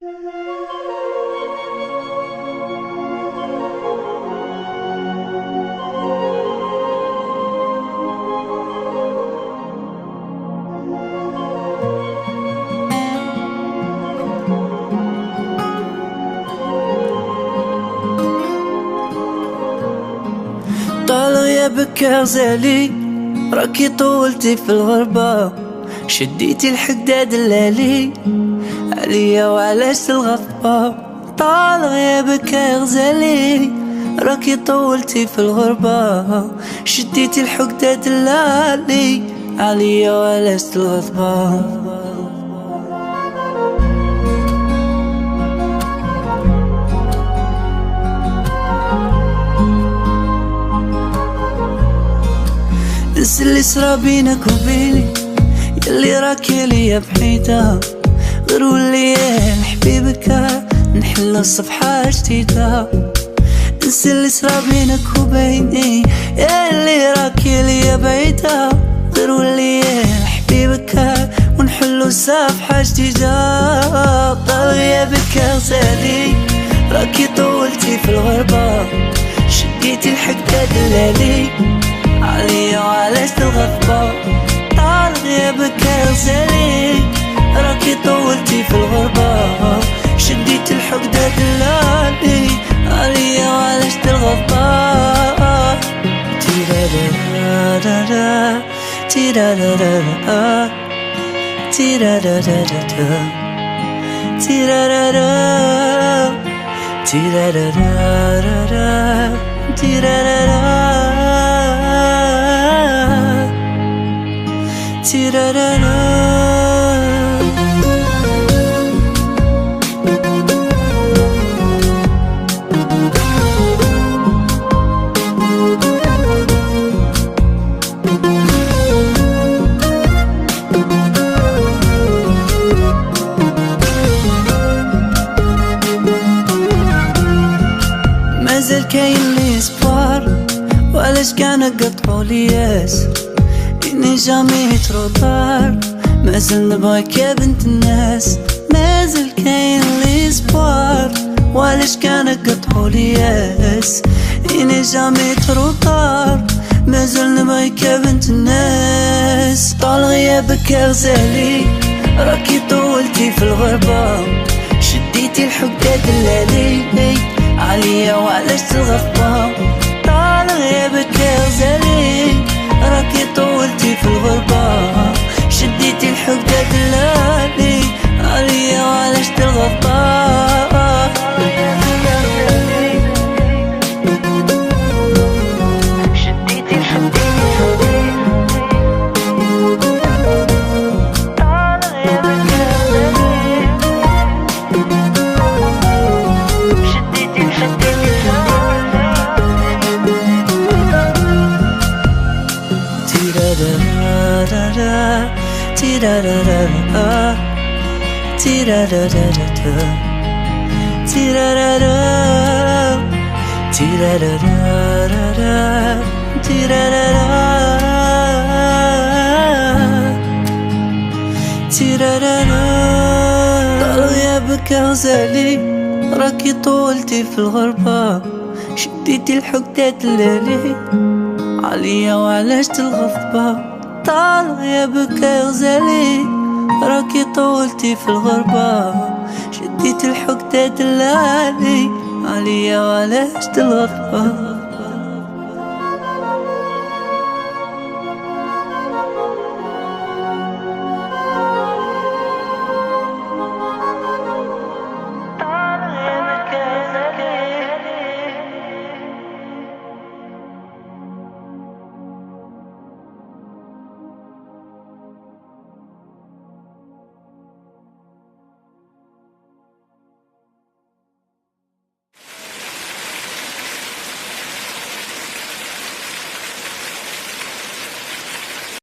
طال غيابك يا غزالي، راكي طولتي في الغربة، شديتي الحداد الليالي عليا وعلاش الغضبة. طال غيابك يا غزالي، راكي طولتي في الغربة، شديتي الحداد الليالي عليا وعلاش الغضبة. نسي اللي صرا بينك وبيني، ياللي راكي ليا بعيدة، غير وليا لحبيبك نحلو صفحة جديدة. نسي اللي صرا بينك وبيني، ياللي راكي ليا بعيدة، غير وليا لحبيبك ونحلو صفحة جديدة. طال غيابك يا غزالي، راكي طولتي في الغربة، شديتي الحداد الليالي عليا وعلاش الغضبة. طال غيابك يا غزالي، راكي طولتي في الغربة، شديت الحداد الليالي عليا وعلاش الغضبة. تيرارارارا تيرارارارا تيرارارارا تيرارارارا تيرارارارا تيرارارارا تيرارارا. مازال كاين لي سبار، وعلاش كان قطعو لي ياس إني جامي ترو طار. مازال نبغيك يا بنت الناس، مازال كاين لي سبار، وعلاش كان قطعو لي ياس إني جامي ترو طار. مازال نبغيك يا بنت الناس. طال غيابك يا غزالي، راكي طولتي في الغربة، شديتي الحداد الليالي عليا وعلاش الغضبة. طال غيابك يا غزالي، راكي طولتي في الغربة، شديتي الحداد الليالي عليا وعلاش الغضبة. Tira-ra-ra-ra, tira-ra-ra-ra-ra, tira-ra-ra, tira-ra-ra-ra-ra, tira-ra-ra, tira-ra-ra. طال غيابك يا غزالي، راكي طولتي في الغربة، شديتي الحداد الليالي عليا وعلاش الغضبة. طال غيابك يا غزالي، راكي طولتي في الغربة، شديت الحداد الليالي عليا وعلاش الغضبة.